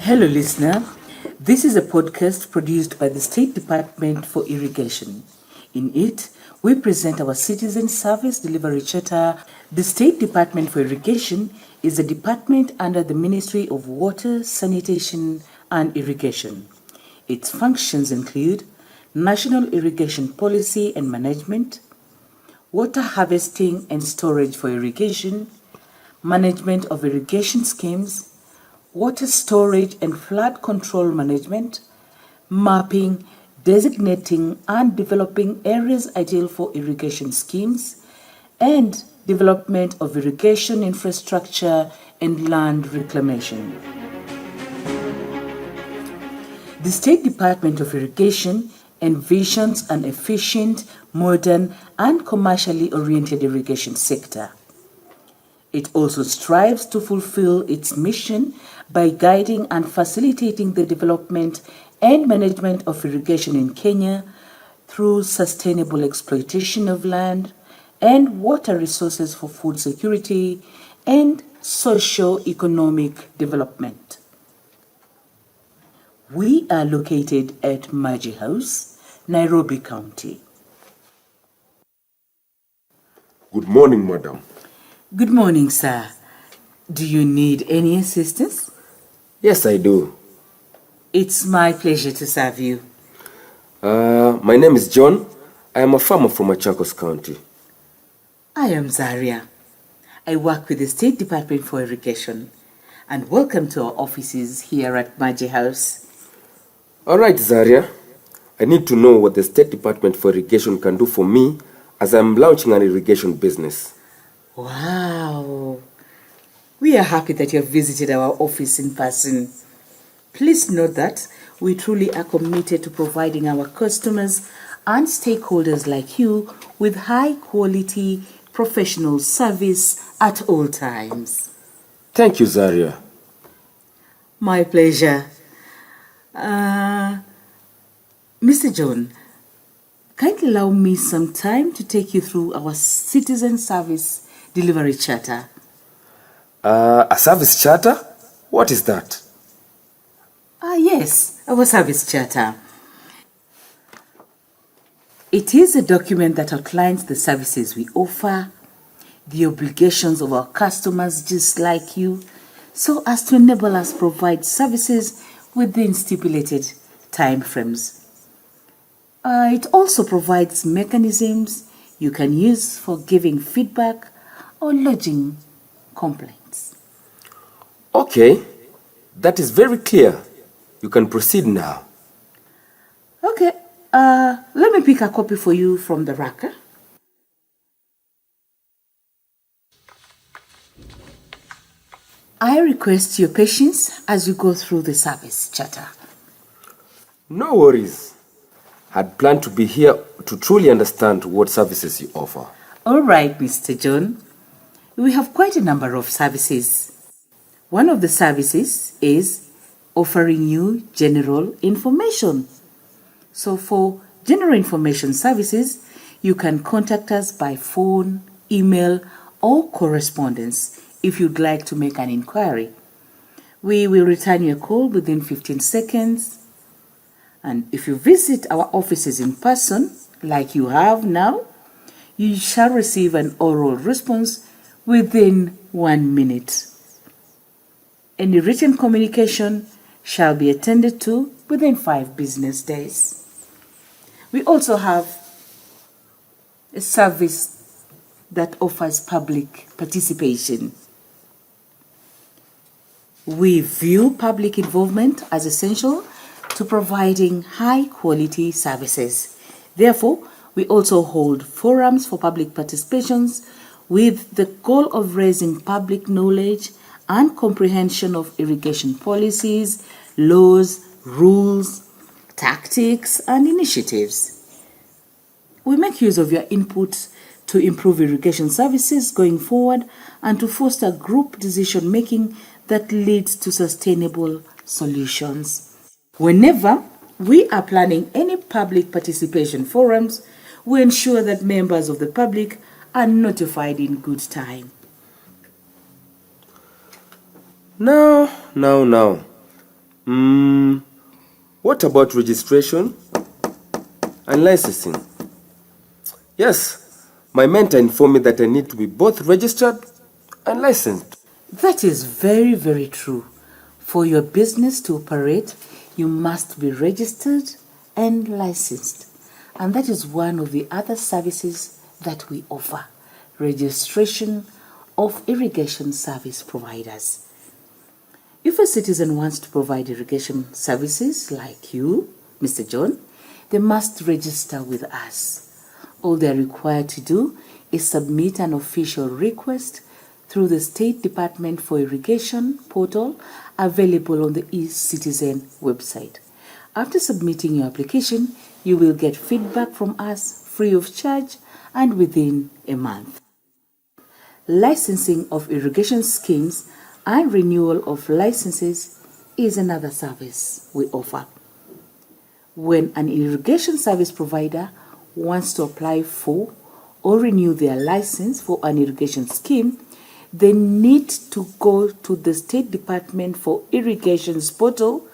Hello, listener. This is a podcast produced by the State Department for Irrigation. In it, we present our Citizen Service Delivery Charter. The State Department for Irrigation is a department under the Ministry of Water, Sanitation, and Irrigation. Its functions include National Irrigation Policy and Management, water harvesting and storage for irrigation, management of irrigation schemes, water storage and flood control management, mapping, designating and developing areas ideal for irrigation schemes, and development of irrigation infrastructure and land reclamation. The State Department of Irrigation envisions an efficient, modern, and commercially oriented irrigation sector. It also strives to fulfill its mission by guiding and facilitating the development and management of irrigation in Kenya through sustainable exploitation of land and water resources for food security and socio-economic development. We are located at Maji House, Nairobi County. Good morning, madam. Good morning, sir. Do you need any assistance? Yes, I do. It's my pleasure to serve you. My name is John. I am a farmer from Machakos County. I am Zaria. I work with the State Department for Irrigation. And welcome to our offices here at Maji House. All right, Zaria. I need to know what the State Department for Irrigation can do for me as I'm launching an irrigation business. Wow. We are happy that you have visited our office in person. Please note that we truly are committed to providing our customers and stakeholders like you with high-quality professional service at all times. Thank you, Zaria. My pleasure. Mr. John, kindly allow me some time to take you through our Citizen Service Delivery Charter. A service charter? What is that? Yes, our service charter. It is a document that outlines the services we offer, the obligations of our customers just like you, so as to enable us provide services within stipulated time frames. It also provides mechanisms you can use for giving feedback or lodging complaints. Okay, that is very clear. You can proceed now. Okay, let me pick a copy for you from the rack. I request your patience as you go through the service charter. No worries. I'd planned to be here to truly understand what services you offer. All right, Mr. John. We have quite a number of services. One of the services is offering you general information. So for general information services, you can contact us by phone, email, or correspondence if you'd like to make an inquiry. We will return your call within 15 seconds. And if you visit our offices in person, like you have now, you shall receive an oral response within 1 minute. Any written communication shall be attended to within 5 business days. We also have a service that offers public participation. We view public involvement as essential to providing high-quality services. Therefore, we also hold forums for public participations with the goal of raising public knowledge and comprehension of irrigation policies, laws, rules, tactics, and initiatives. We make use of your input to improve irrigation services going forward and to foster group decision-making that leads to sustainable solutions. Whenever we are planning any public participation forums, we ensure that members of the public are notified in good time. Now. What about registration and licensing? Yes, my mentor informed me that I need to be both registered and licensed. That is very, very true. For your business to operate, you must be registered and licensed. And that is one of the other services that we offer: registration of irrigation service providers. If a citizen wants to provide irrigation services like you, Mr. John, they must register with us. All they are required to do is submit an official request through the State Department for Irrigation portal available on the eCitizen website. After submitting your application, you will get feedback from us free of charge and within a month. Licensing of irrigation schemes and renewal of licenses is another service we offer. When an irrigation service provider wants to apply for or renew their license for an irrigation scheme, they need to go to the State Department for Irrigation's portal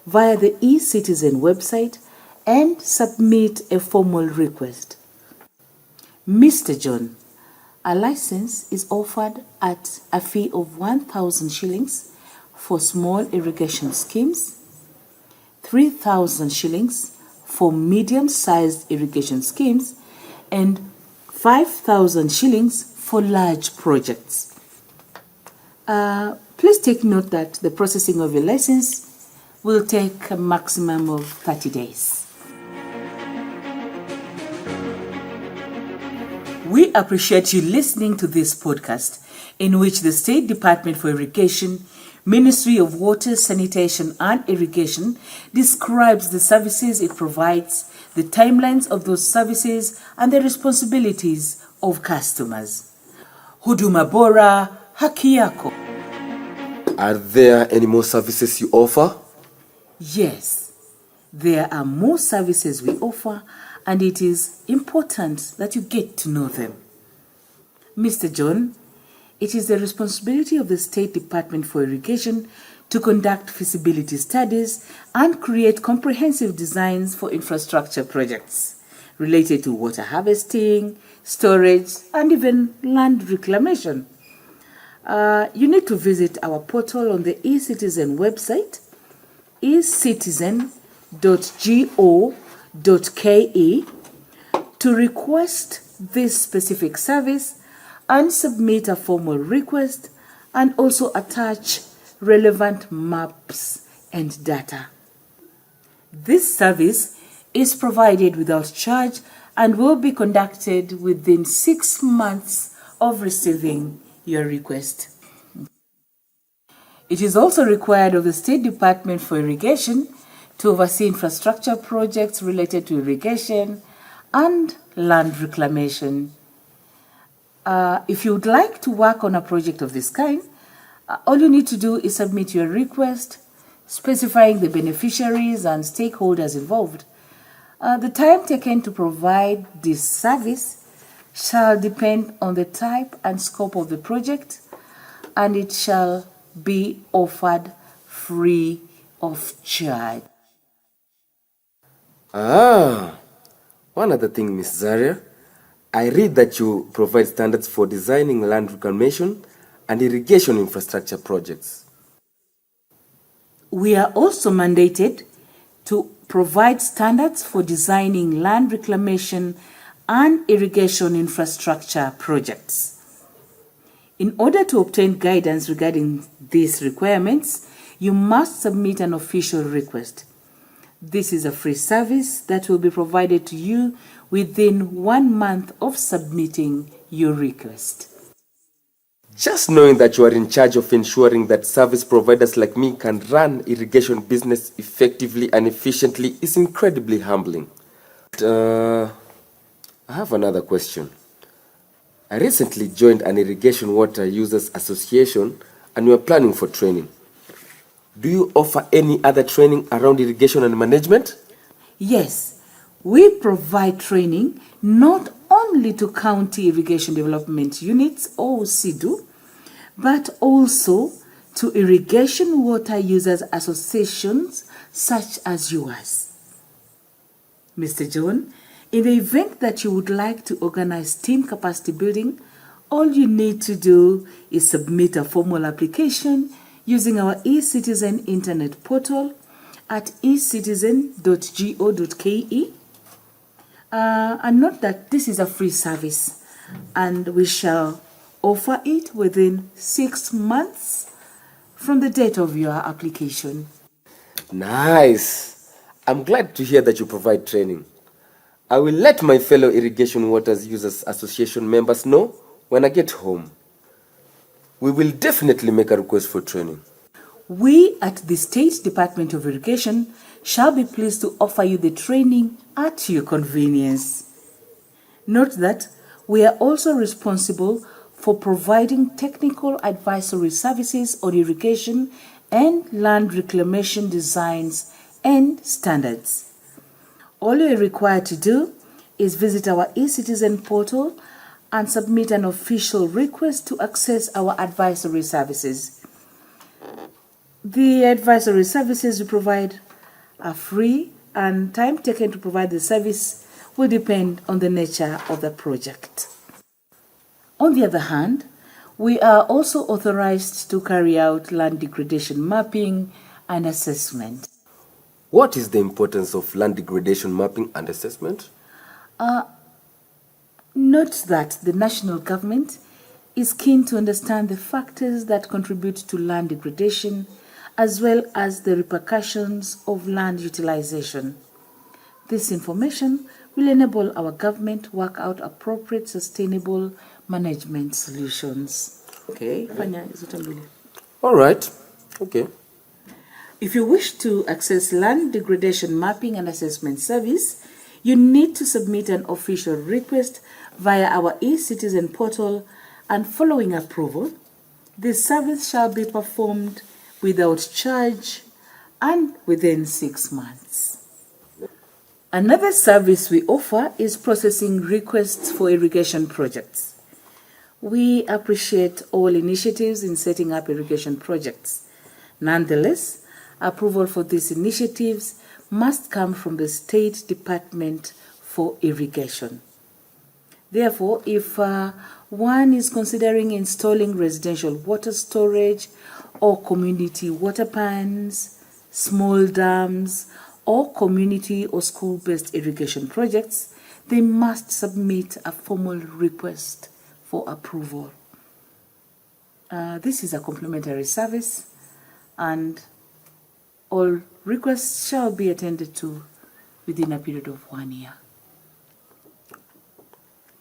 via the eCitizen website and submit a formal request. Mr. John, a license is offered at a fee of 1,000 shillings for small irrigation schemes, 3,000 shillings for medium-sized irrigation schemes, and 5,000 shillings for large projects. Please take note that the processing of your license will take a maximum of 30 days. We appreciate you listening to this podcast, in which the State Department for Irrigation, Ministry of Water, Sanitation and Irrigation describes the services it provides, the timelines of those services, and the responsibilities of customers. Huduma Bora, haki yako. Are there any more services you offer? Yes, there are more services we offer, and it is important that you get to know them. Mr. John, it is the responsibility of the State Department for Irrigation to conduct feasibility studies and create comprehensive designs for infrastructure projects related to water harvesting, storage, and even land reclamation. You need to visit our portal on the eCitizen website, ecitizen.go.ke, to request this specific service and submit a formal request, and also attach relevant maps and data. This service is provided without charge and will be conducted within 6 months of receiving your request. It is also required of the State Department for Irrigation to oversee infrastructure projects related to irrigation and land reclamation. If you would like to work on a project of this kind, all you need to do is submit your request, specifying the beneficiaries and stakeholders involved. The time taken to provide this service shall depend on the type and scope of the project, and it shall be offered free of charge. One other thing, Miss Zaria. I read that you provide standards for designing land reclamation and irrigation infrastructure projects. We are also mandated to provide standards for designing land reclamation and irrigation infrastructure projects. In order to obtain guidance regarding these requirements, you must submit an official request. This is a free service that will be provided to you within 1 month of submitting your request. Just knowing that you are in charge of ensuring that service providers like me can run irrigation business effectively and efficiently is incredibly humbling. I have another question. I recently joined an irrigation water users association and we are planning for training. Do you offer any other training around irrigation and management? Yes, we provide training not only to County Irrigation Development Units or CIDU, but also to irrigation water users associations such as yours. Mr. John, in the event that you would like to organize team capacity building, all you need to do is submit a formal application using our eCitizen internet portal at ecitizen.go.ke. And note that this is a free service and we shall offer it within 6 months from the date of your application. Nice. I'm glad to hear that you provide training. I will let my fellow Irrigation Waters Users Association members know when I get home. We will definitely make a request for training. We at the State Department of Irrigation shall be pleased to offer you the training at your convenience. Note that we are also responsible for providing technical advisory services on irrigation and land reclamation designs and standards. All you are required to do is visit our eCitizen portal and submit an official request to access our advisory services. The advisory services we provide are free, and time taken to provide the service will depend on the nature of the project. On the other hand, we are also authorized to carry out land degradation mapping and assessment. What is the importance of land degradation mapping and assessment? Note that the national government is keen to understand the factors that contribute to land degradation as well as the repercussions of land utilization. This information will enable our government to work out appropriate sustainable management solutions. Okay, all right. Okay. If you wish to access land degradation mapping and assessment service, you need to submit an official request via our eCitizen portal, and following approval, this service shall be performed without charge and within 6 months. Another service we offer is processing requests for irrigation projects. We appreciate all initiatives in setting up irrigation projects. Nonetheless, approval for these initiatives must come from the State Department for Irrigation. Therefore, if one is considering installing residential water storage or community water pans, small dams, or community or school-based irrigation projects, they must submit a formal request for approval. This is a complimentary service, and all requests shall be attended to within a period of 1 year.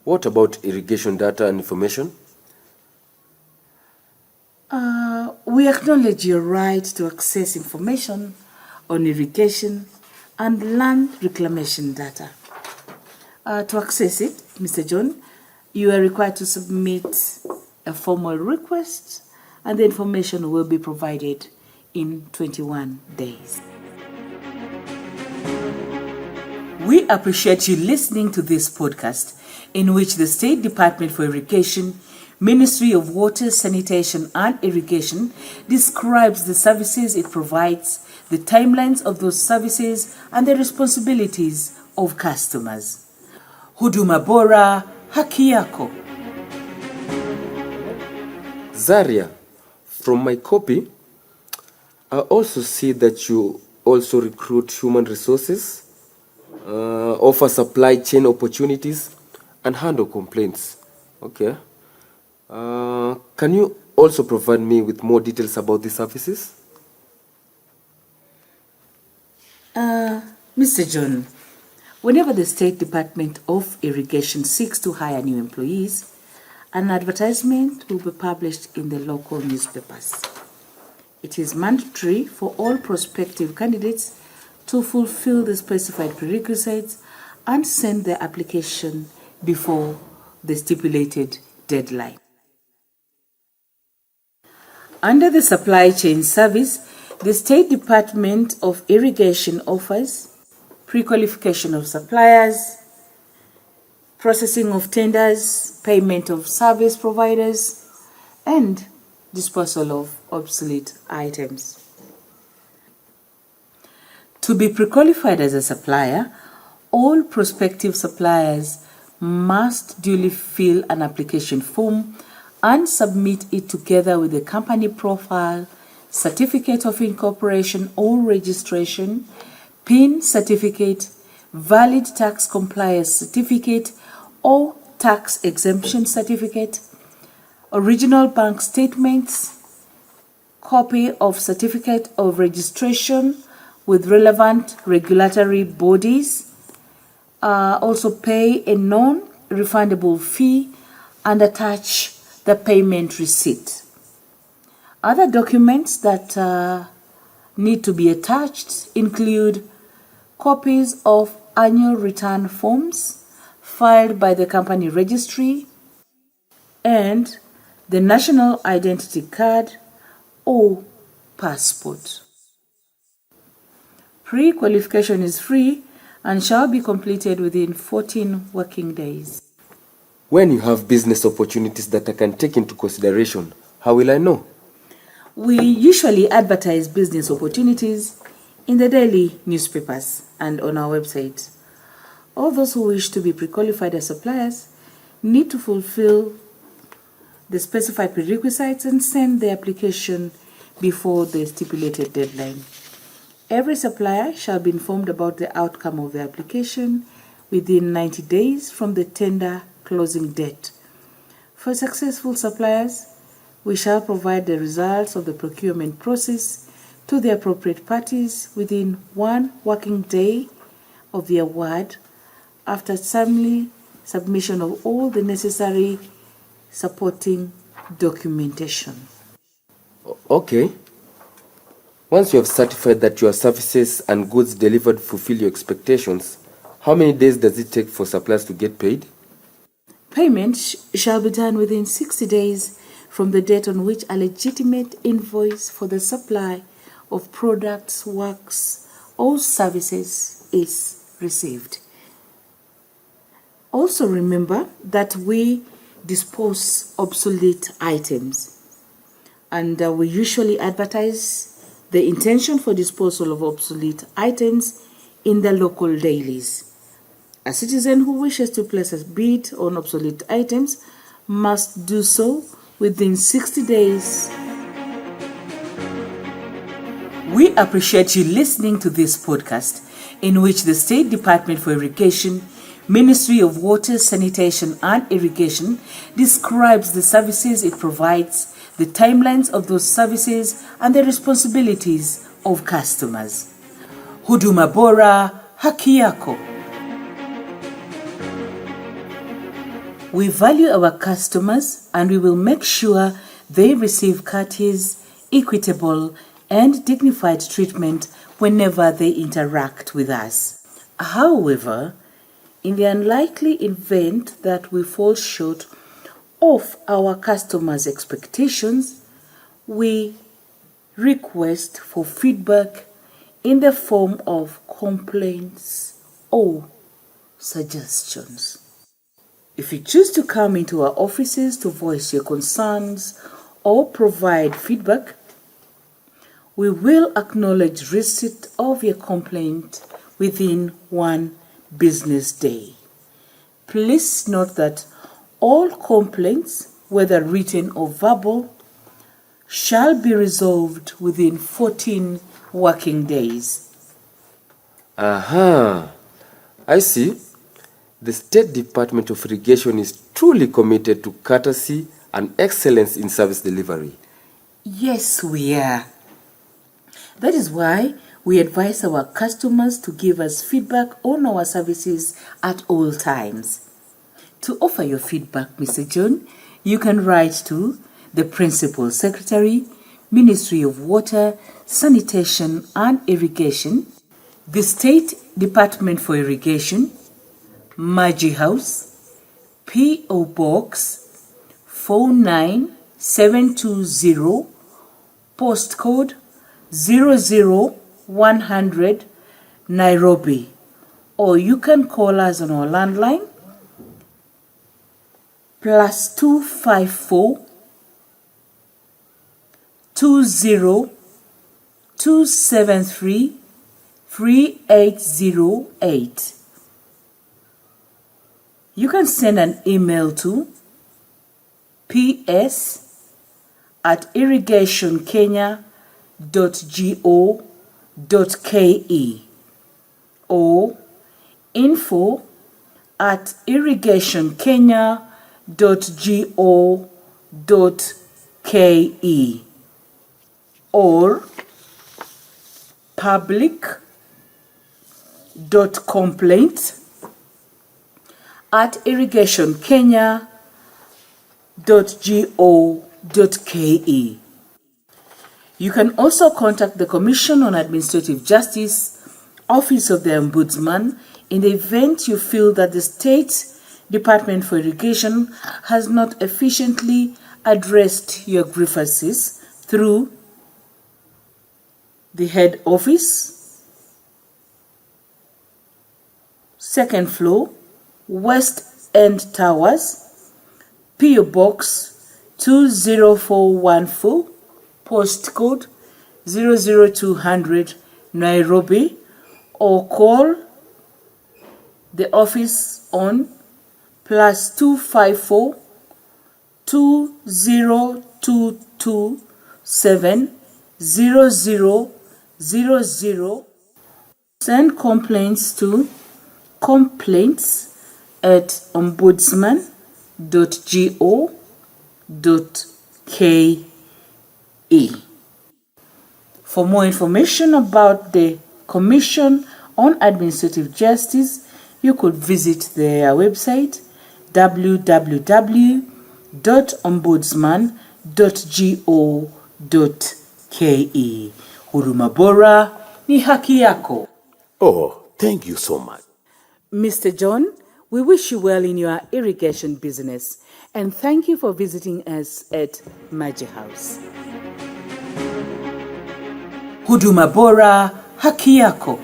What about irrigation data and information? We acknowledge your right to access information on irrigation and land reclamation data. To access it, Mr. John, you are required to submit a formal request, and the information will be provided in 21 days. We appreciate you listening to this podcast, in which the State Department for Irrigation, Ministry of Water, Sanitation and Irrigation describes the services it provides, the timelines of those services, and the responsibilities of customers. Huduma bora, haki yako. Zaria, from my copy, I also see that you also recruit human resources, offer supply chain opportunities, and handle complaints. Okay. Can you also provide me with more details about these services? Mr. John, whenever the State Department of Irrigation seeks to hire new employees, an advertisement will be published in the local newspapers. It is mandatory for all prospective candidates to fulfill the specified prerequisites and send their application before the stipulated deadline. Under the supply chain service, the State Department of Irrigation offers pre-qualification of suppliers, processing of tenders, payment of service providers, and disposal of obsolete items. To be pre-qualified as a supplier, all prospective suppliers must duly fill an application form and submit it together with the company profile, certificate of incorporation or registration, PIN certificate, valid tax compliance certificate or tax exemption certificate, original bank statements, copy of certificate of registration with relevant regulatory bodies, also pay a non-refundable fee and attach the payment receipt. Other documents that need to be attached include copies of annual return forms filed by the company registry and the national identity card or passport. Pre-qualification is free and shall be completed within 14 working days. When you have business opportunities that I can take into consideration, how will I know? We usually advertise business opportunities in the daily newspapers and on our website. All those who wish to be pre-qualified as suppliers need to fulfill the specified prerequisites and send the application before the stipulated deadline. Every supplier shall be informed about the outcome of the application within 90 days from the tender closing date. For successful suppliers, we shall provide the results of the procurement process to the appropriate parties within 1 working day of the award after timely submission of all the necessary supporting documentation. Okay. Once you have certified that your services and goods delivered fulfill your expectations, how many days does it take for suppliers to get paid? Payment shall be done within 60 days from the date on which a legitimate invoice for the supply of products, works, or services is received. Also remember that we dispose obsolete items, and we usually advertise the intention for disposal of obsolete items in the local dailies. A citizen who wishes to place a bid on obsolete items must do so within 60 days. We appreciate you listening to this podcast, in which the State Department for Irrigation, Ministry of Water, Sanitation and Irrigation describes the services it provides, the timelines of those services, and the responsibilities of customers. Huduma Bora, haki yako. We value our customers and we will make sure they receive courteous, equitable, and dignified treatment whenever they interact with us. However, in the unlikely event that we fall short of our customers' expectations, we request for feedback in the form of complaints or suggestions. If you choose to come into our offices to voice your concerns or provide feedback, we will acknowledge receipt of your complaint within 1 business day. Please note that all complaints, whether written or verbal, shall be resolved within 14 working days. Aha, I see. The State Department of Irrigation is truly committed to courtesy and excellence in service delivery. Yes, we are. That is why we advise our customers to give us feedback on our services at all times. To offer your feedback, Mr. John, you can write to the Principal Secretary, Ministry of Water, Sanitation and Irrigation, the State Department for Irrigation, Maji House, P.O. Box 49720, postcode 00100, Nairobi. Or you can call us on our landline +254 20273 3808. You can send an email to ps@irrigationkenya.go.ke or info@irrigationkenya.go.ke or public.complaint@irrigationkenya.go.ke. You can also contact the Commission on Administrative Justice, Office of the Ombudsman, in the event you feel that the State Department for Irrigation has not efficiently addressed your grievances through the head office, second floor, West End Towers, PO Box 20414, postcode 00200, Nairobi, or call the office on +254 20227 0000. Send complaints to complaints@ombudsman.go.ke. For more information about the Commission on Administrative Justice, you could visit their website www.ombudsman.go.ke. Huduma bora ni haki yako. Oh, thank you so much. Mr. John, we wish you well in your irrigation business and thank you for visiting us at Maji House. Huduma bora haki yako.